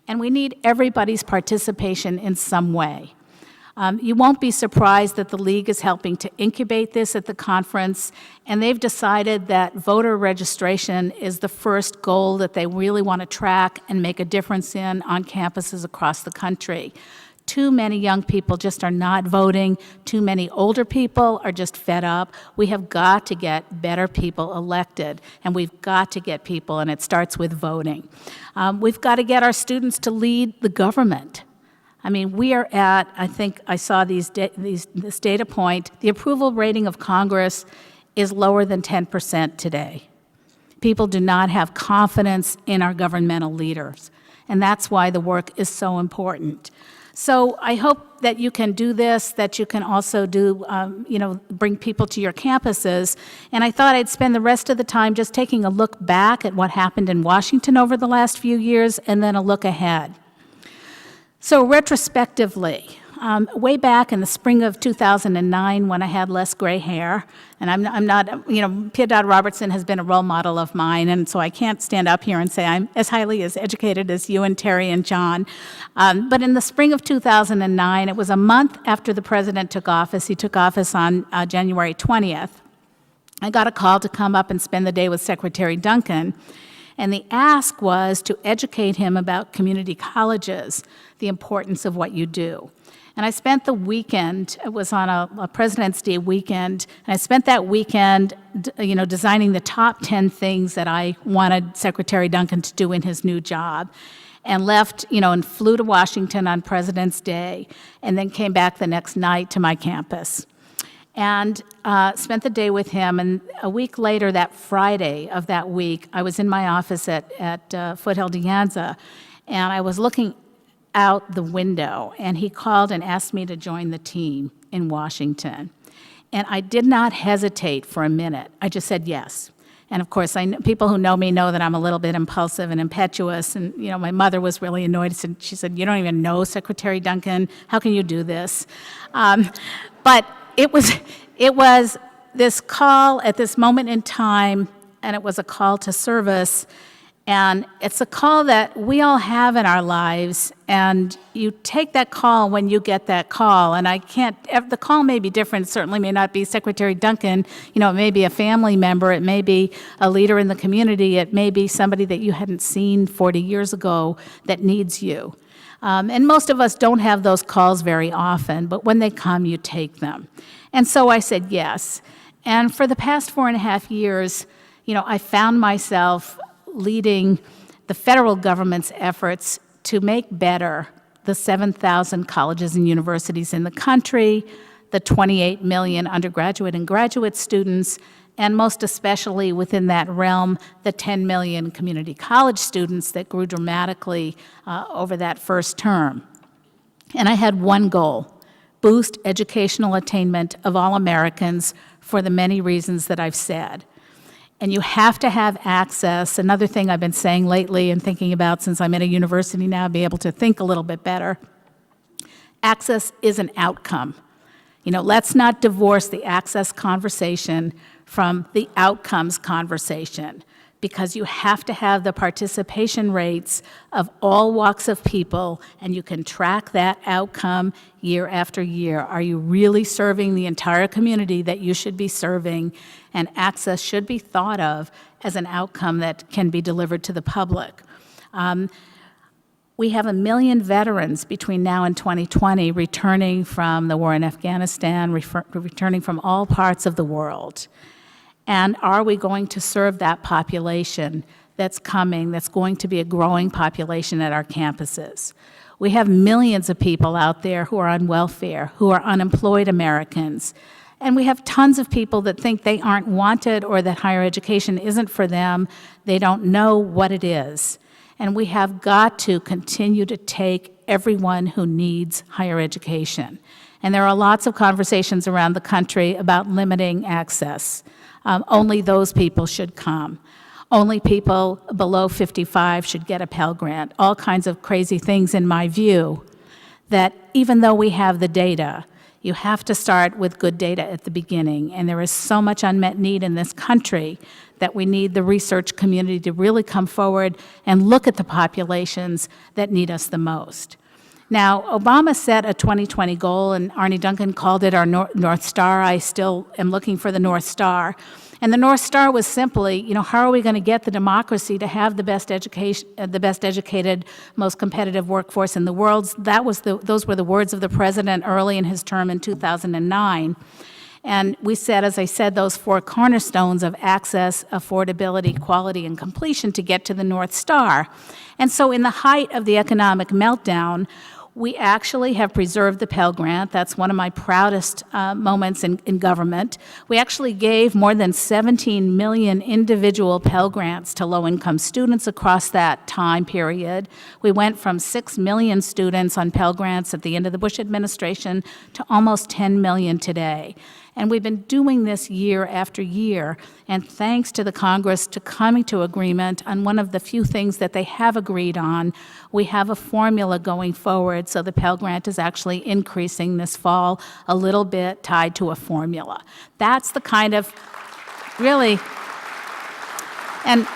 and we need everybody's participation in some way. You won't be surprised that the League is helping to incubate this at the conference, and they've decided that voter registration is the first goal that they really want to track and make a difference in on campuses across the country. Too many young people just are not voting. Too many older people are just fed up. We have got to get better people elected, and we've got to get people, and it starts with voting. We've got to get our students to lead the government. I mean, we are at, I think I saw this data point, the approval rating of Congress is lower than 10% today. People do not have confidence in our governmental leaders, and that's why the work is so important. So I hope that you can do this, that you can also do, bring people to your campuses. And I thought I'd spend the rest of the time just taking a look back at what happened in Washington over the last few years, and then a look ahead. So retrospectively, way back in the spring of 2009 when I had less gray hair, and I'm not, Pia Dodd Robertson has been a role model of mine, and so I can't stand up here and say I'm as highly as educated as you and Terry and John. But in the spring of 2009, it was a month after the president took office. He took office on January 20th. I got a call to come up and spend the day with Secretary Duncan. And the ask was to educate him about community colleges, the importance of what you do. And I spent the weekend, it was on a President's Day weekend, and I spent that weekend, designing the top 10 things that I wanted Secretary Duncan to do in his new job. And left, and flew to Washington on President's Day, and then came back the next night to my campus. And spent the day with him, and a week later, that Friday of that week, I was in my office at Foothill de Anza, and I was looking out the window, and he called and asked me to join the team in Washington. And I did not hesitate for a minute. I just said yes. And of course, people who know me know that I'm a little bit impulsive and impetuous, and my mother was really annoyed. She said, "You don't even know Secretary Duncan. How can you do this?" But it was this call at this moment in time, and it was a call to service. And it's a call that we all have in our lives, and you take that call when you get that call. And the call may be different, certainly may not be Secretary Duncan, it may be a family member, it may be a leader in the community, it may be somebody that you hadn't seen 40 years ago that needs you. And most of us don't have those calls very often, but when they come, you take them. And so I said yes. And for the past 4.5 years, I found myself leading the federal government's efforts to make better the 7,000 colleges and universities in the country, the 28 million undergraduate and graduate students, and most especially within that realm, the 10 million community college students that grew dramatically over that first term. And I had one goal: boost educational attainment of all Americans for the many reasons that I've said. And you have to have access. Another thing I've been saying lately and thinking about since I'm at a university now, be able to think a little bit better. Access is an outcome. Let's not divorce the access conversation from the outcomes conversation, because you have to have the participation rates of all walks of people, and you can track that outcome year after year. Are you really serving the entire community that you should be serving? And access should be thought of as an outcome that can be delivered to the public. We have 1 million veterans between now and 2020 returning from the war in Afghanistan, returning from all parts of the world. And are we going to serve that population that's coming, that's going to be a growing population at our campuses? We have millions of people out there who are on welfare, who are unemployed Americans. And we have tons of people that think they aren't wanted or that higher education isn't for them. They don't know what it is. And we have got to continue to take everyone who needs higher education. And there are lots of conversations around the country about limiting access. Only those people should come. Only people below 55 should get a Pell Grant. All kinds of crazy things, in my view, that even though we have the data, you have to start with good data at the beginning. And there is so much unmet need in this country that we need the research community to really come forward and look at the populations that need us the most. Now, Obama set a 2020 goal, and Arne Duncan called it our North Star. I still am looking for the North Star. And the North Star was simply, how are we going to get the democracy to have the best education, the best educated, most competitive workforce in the world? Those were the words of the president early in his term in 2009. And we said, as I said, those 4 cornerstones of access, affordability, quality, and completion to get to the North Star. And so in the height of the economic meltdown, we actually have preserved the Pell Grant. That's one of my proudest moments in government. We actually gave more than 17 million individual Pell Grants to low-income students across that time period. We went from 6 million students on Pell Grants at the end of the Bush administration to almost 10 million today. And we've been doing this year after year, and thanks to the Congress to coming to agreement on one of the few things that they have agreed on, we have a formula going forward, so the Pell Grant is actually increasing this fall a little bit tied to a formula. That's the kind of, really, and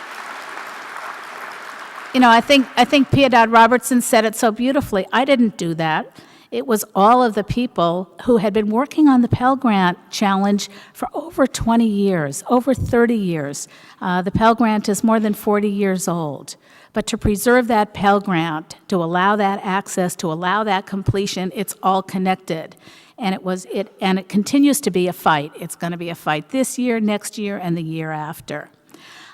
I think Pia Dodd Robertson said it so beautifully. I didn't do that. It was all of the people who had been working on the Pell Grant Challenge for over 20 years, over 30 years. The Pell Grant is more than 40 years old. But to preserve that Pell Grant, to allow that access, to allow that completion, it's all connected. And it continues to be a fight. It's going to be a fight this year, next year, and the year after.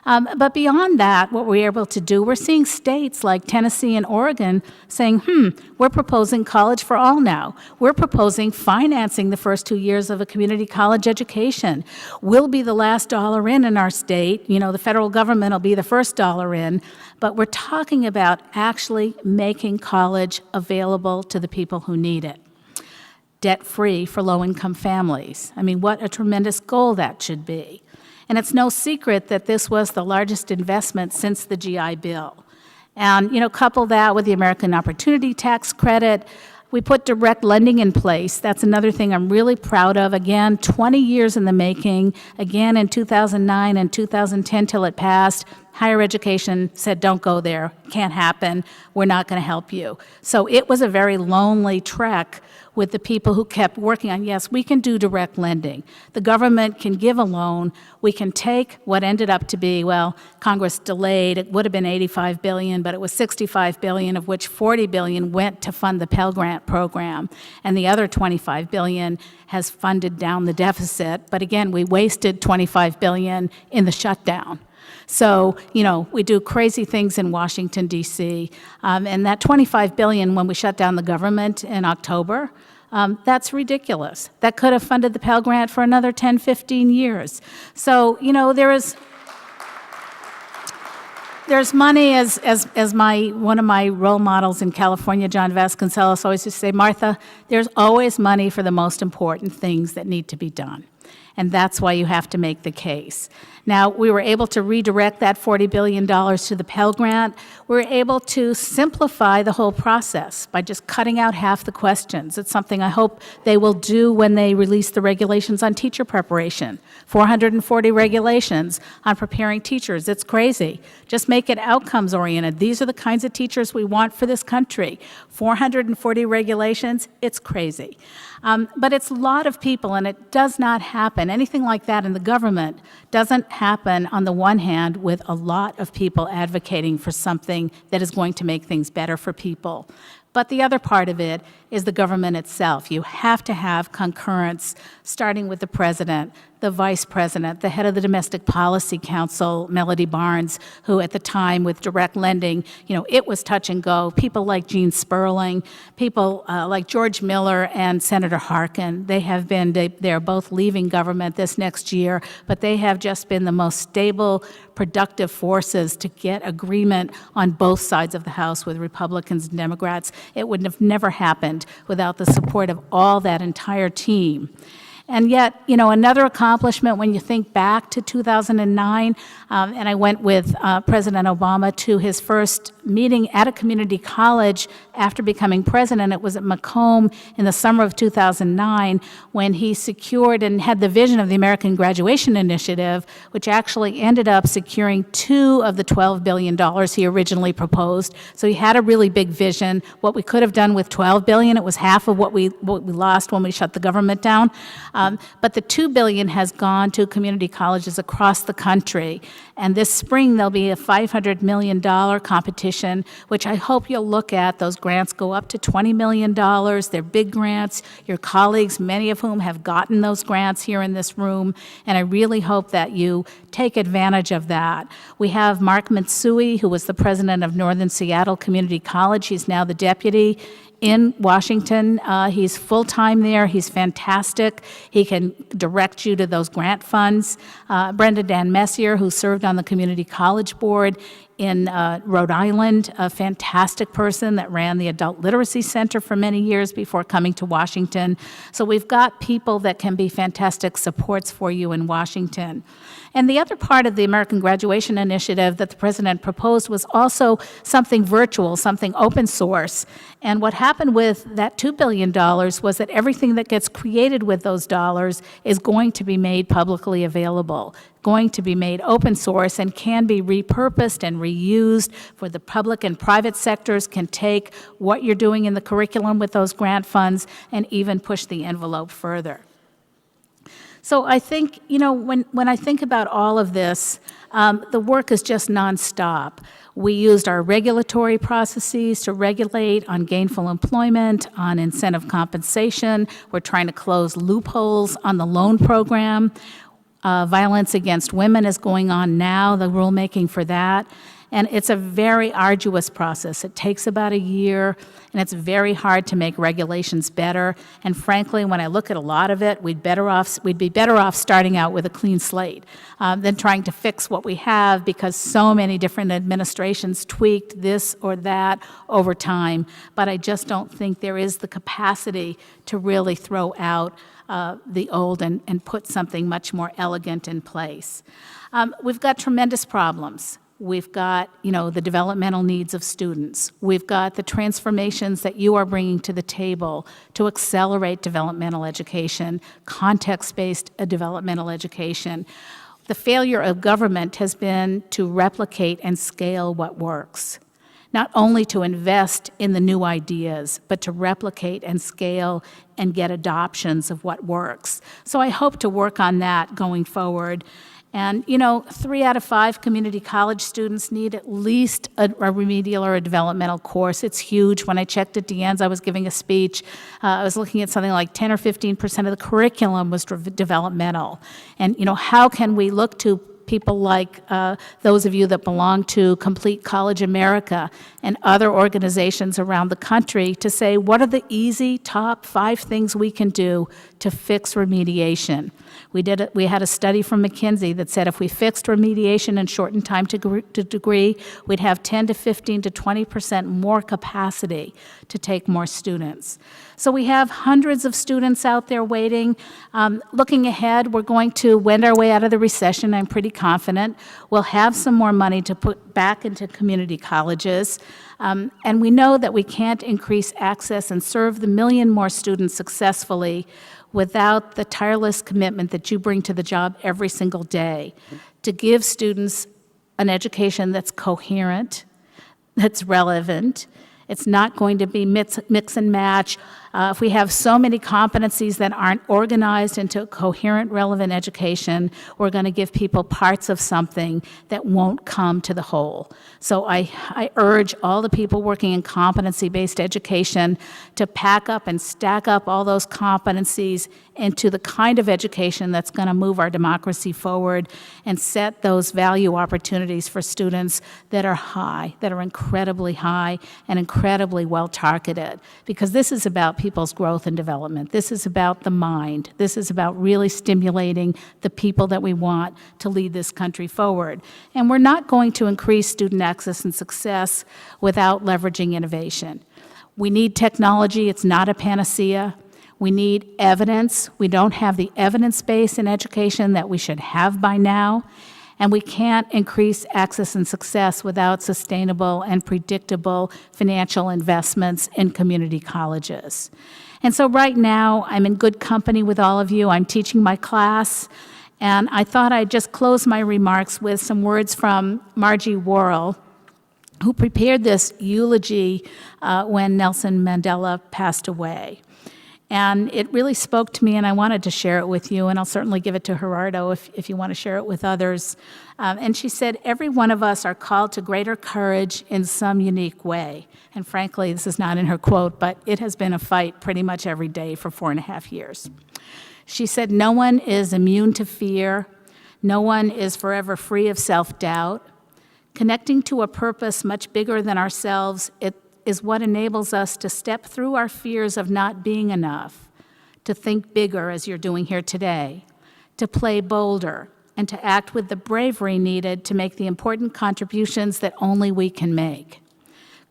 But beyond that, what we're able to do, we're seeing states like Tennessee and Oregon saying, we're proposing college for all now. We're proposing financing the first 2 years of a community college education. We'll be the last dollar in our state. You know, the federal government will be the first dollar in. But we're talking about actually making college available to the people who need it. Debt-free for low-income families. I mean, what a tremendous goal that should be. And it's no secret that this was the largest investment since the GI Bill. And, you know, couple that with the American Opportunity Tax Credit. We put direct lending in place. That's another thing I'm really proud of. Again, 20 years in the making. Again, in 2009 and 2010 till it passed. Higher education said, don't go there. Can't happen. We're not going to help you. So it was a very lonely trek with the people who kept working on, yes, we can do direct lending. The government can give a loan. We can take what ended up to be, well, Congress delayed. It would have been $85 billion, but it was $65 billion, of which $40 billion went to fund the Pell Grant program. And the other $25 billion has funded down the deficit. But again, we wasted $25 billion in the shutdown. So, you know, we do crazy things in Washington, D.C., and that $25 billion when we shut down the government in October, that's ridiculous. That could have funded the Pell Grant for another 10, 15 years. So, you know, there's money, as one of my role models in California, John Vasconcellos, always used to say, Martha, there's always money for the most important things that need to be done. And that's why you have to make the case. Now, we were able to redirect that $40 billion to the Pell Grant. We were able to simplify the whole process by just cutting out half the questions. It's something I hope they will do when they release the regulations on teacher preparation. 440 regulations on preparing teachers. It's crazy. Just make it outcomes-oriented. These are the kinds of teachers we want for this country. 440 regulations, it's crazy. But it's a lot of people, and it does not happen. Anything like that in the government doesn't happen, on the one hand, with a lot of people advocating for something that is going to make things better for people. But the other part of it is the government itself. You have to have concurrence, starting with the president, the vice president, the head of the Domestic Policy Council, Melody Barnes, who at the time with direct lending, you know, it was touch and go. People like Gene Sperling, people like George Miller and Senator Harkin, they're both leaving government this next year, but they have just been the most stable, productive forces to get agreement on both sides of the House with Republicans and Democrats. It would have never happened without the support of all that entire team. And yet, you know, another accomplishment when you think back to 2009, and I went with President Obama to his first meeting at a community college after becoming president. It was at Macomb in the summer of 2009 when he secured and had the vision of the American Graduation Initiative, which actually ended up securing 2 of the $12 billion he originally proposed. So he had a really big vision. What we could have done with $12 billion, it was half of what we lost when we shut the government down. But the $2 billion has gone to community colleges across the country. And this spring, there'll be a $500 million competition, which I hope you'll look at. Those grants go up to $20 million. They're big grants. Your colleagues, many of whom have gotten those grants here in this room, and I really hope that you take advantage of that. We have Mark Mitsui, who was the president of Northern Seattle Community College. He's now the deputy in Washington. He's full-time there. He's fantastic. He can direct you to those grant funds. Brenda Dan Messier, who served on the Community College Board in Rhode Island, a fantastic person that ran the Adult Literacy Center for many years before coming to Washington. So we've got people that can be fantastic supports for you in Washington. And the other part of the American Graduation Initiative that the president proposed was also something virtual, something open source. And what happened with that $2 billion was that everything that gets created with those dollars is going to be made publicly available. going to be made open source and can be repurposed and reused, where the public and private sectors can take what you're doing in the curriculum with those grant funds and even push the envelope further. So I think, when I think about all of this, the work is just nonstop. We used our regulatory processes to regulate on gainful employment, on incentive compensation. We're trying to close loopholes on the loan program. Violence against women is going on now, the rulemaking for that. And it's a very arduous process. It takes about a year, and it's very hard to make regulations better. And frankly, when I look at a lot of it, we'd be better off starting out with a clean slate than trying to fix what we have, because so many different administrations tweaked this or that over time. But I just don't think there is the capacity to really throw out the old and put something much more elegant in place. We've got tremendous problems. We've got, the developmental needs of students. We've got the transformations that you are bringing to the table to accelerate developmental education, context-based developmental education. The failure of government has been to replicate and scale what works. Not only to invest in the new ideas, but to replicate and scale and get adoptions of what works. So I hope to work on that going forward. And, 3 out of 5 community college students need at least a remedial or a developmental course. It's huge. When I checked at DeAnne's, I was giving a speech. I was looking at something like 10 or 15% of the curriculum was developmental. And, how can we look to people like those of you that belong to Complete College America and other organizations around the country to say, what are the easy top 5 things we can do to fix remediation? We had a study from McKinsey that said if we fixed remediation and shortened time to degree, we'd have 10 to 15 to 20% more capacity to take more students. So we have hundreds of students out there waiting. Looking ahead, we're going to wend our way out of the recession, I'm pretty confident. We'll have some more money to put back into community colleges. And we know that we can't increase access and serve the million more students successfully without the tireless commitment that you bring to the job every single day to give students an education that's coherent, that's relevant. It's not going to be mix and match. If we have so many competencies that aren't organized into a coherent, relevant education, we're going to give people parts of something that won't come to the whole. So I urge all the people working in competency-based education to pack up and stack up all those competencies into the kind of education that's going to move our democracy forward and set those value opportunities for students that are high, that are incredibly high and incredibly well targeted. Because this is about people's growth and development. This is about the mind. This is about really stimulating the people that we want to lead this country forward. And we're not going to increase student access and success without leveraging innovation. We need technology. It's not a panacea. We need evidence. We don't have the evidence base in education that we should have by now. And we can't increase access and success without sustainable and predictable financial investments in community colleges. And so right now, I'm in good company with all of you. I'm teaching my class, and I thought I'd just close my remarks with some words from Margie Worrell, who prepared this eulogy when Nelson Mandela passed away. And it really spoke to me, and I wanted to share it with you, and I'll certainly give it to Gerardo if you want to share it with others. And she said, every one of us are called to greater courage in some unique way. And frankly, this is not in her quote, but it has been a fight pretty much every day for 4.5 years. She said, no one is immune to fear. No one is forever free of self-doubt. Connecting to a purpose much bigger than ourselves, it is what enables us to step through our fears of not being enough, to think bigger as you're doing here today, to play bolder, and to act with the bravery needed to make the important contributions that only we can make.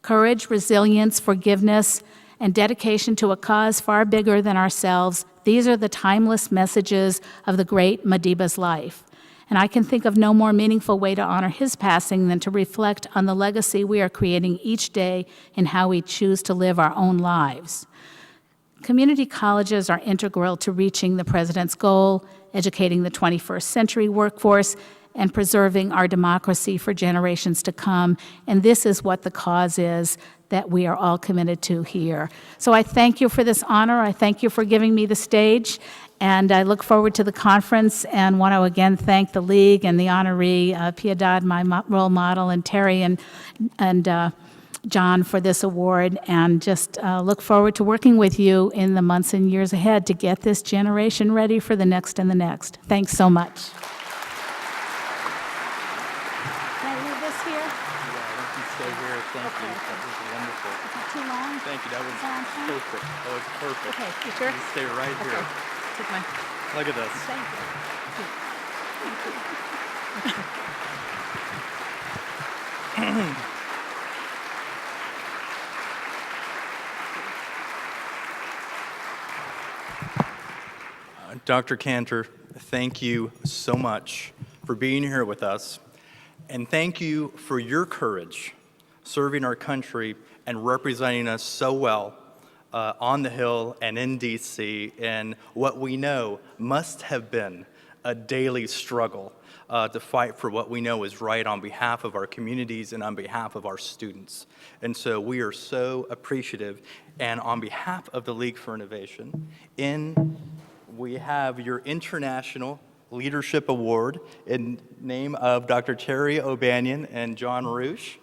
Courage, resilience, forgiveness, and dedication to a cause far bigger than ourselves, these are the timeless messages of the great Madiba's life. And I can think of no more meaningful way to honor his passing than to reflect on the legacy we are creating each day in how we choose to live our own lives. Community colleges are integral to reaching the President's goal, educating the 21st century workforce, and preserving our democracy for generations to come. And this is what the cause is that we are all committed to here. So I thank you for this honor. I thank you for giving me the stage. And I look forward to the conference and want to again thank the League and the honoree, Piedad, my role model, and Terry and John for this award, and just look forward to working with you in the months and years ahead to get this generation ready for the next and the next. Thanks so much. Can I leave this here? Yeah, I think you stay here. Thank you. That was wonderful. Is it too long? Thank you. That was Sound fine? perfect. That was perfect. Okay, you sure? You stay right here. Okay. Take my, Look at this. thank you. Dr. Cantor, thank you so much for being here with us, and thank you for your courage serving our country and representing us so well on the Hill and in D.C. in what we know must have been a daily struggle to fight for what we know is right on behalf of our communities and on behalf of our students. And so we are so appreciative. And on behalf of the League for Innovation, we have your International Leadership Award in name of Dr. Terry O'Banion and John Roosh.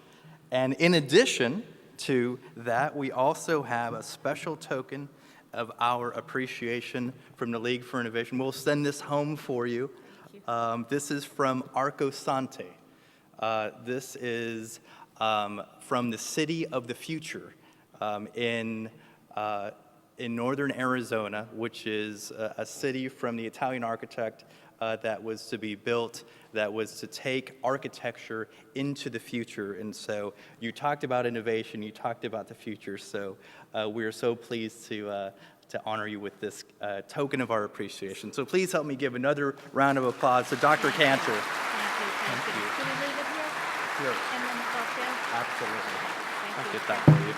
And in addition to that, we also have a special token of our appreciation from the League for Innovation. We'll send this home for you. This is from Arco Sante. This is from the City of the Future in northern Arizona, which is a city from the Italian architect that was to be built, that was to take architecture into the future. And so you talked about innovation, you talked about the future, so we are so pleased to honor you with this token of our appreciation. So please help me give another round of applause to Dr. Cantor. Thank you. Can we leave it here? Sure. And then go upstairs? Absolutely. Thank I'll you. get that for you.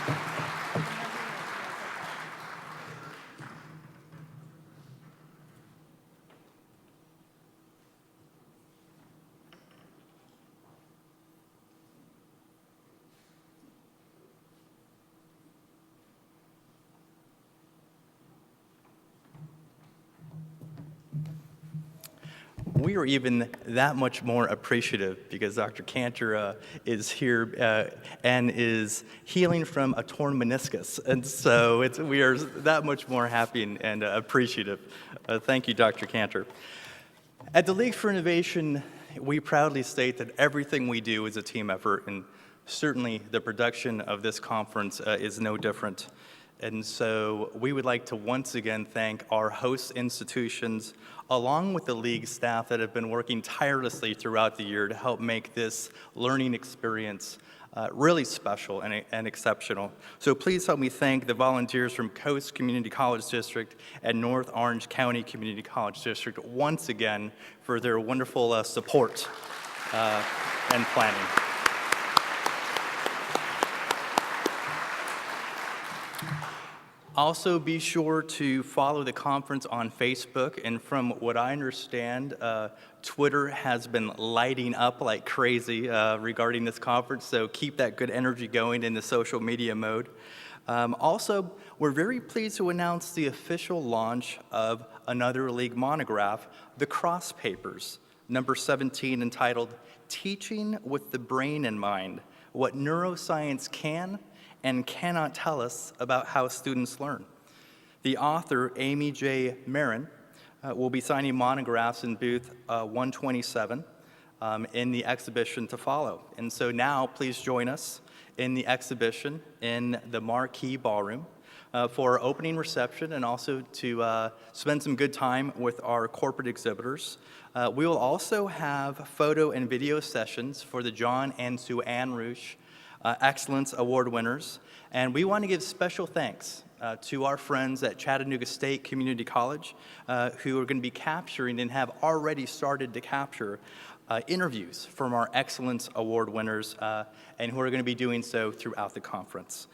We are even that much more appreciative because Dr. Cantor is here and is healing from a torn meniscus. And so we are that much more happy and appreciative. Thank you, Dr. Cantor. At the League for Innovation, we proudly state that everything we do is a team effort, and certainly the production of this conference is no different. And so we would like to once again thank our host institutions, along with the League staff that have been working tirelessly throughout the year to help make this learning experience really special and exceptional. So please help me thank the volunteers from Coast Community College District and North Orange County Community College District once again for their wonderful support and planning. Also, be sure to follow the conference on Facebook, and from what I understand, Twitter has been lighting up like crazy regarding this conference, so keep that good energy going in the social media mode. Also, we're very pleased to announce the official launch of another League monograph, The Cross Papers, number 17, entitled Teaching with the Brain in Mind, What Neuroscience Can and Cannot Tell Us About How Students Learn. The author, Amy J. Marin, will be signing monographs in booth 127 in the exhibition to follow. And so now, please join us in the exhibition in the Marquee Ballroom for our opening reception and also to spend some good time with our corporate exhibitors. We will also have photo and video sessions for the John and Sue Ann Roosh Excellence Award winners. And we want to give special thanks to our friends at Chattanooga State Community College who are going to be capturing and have already started to capture interviews from our Excellence Award winners and who are going to be doing so throughout the conference.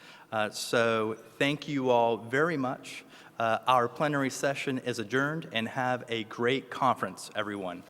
So thank you all very much. Our plenary session is adjourned, and have a great conference, everyone.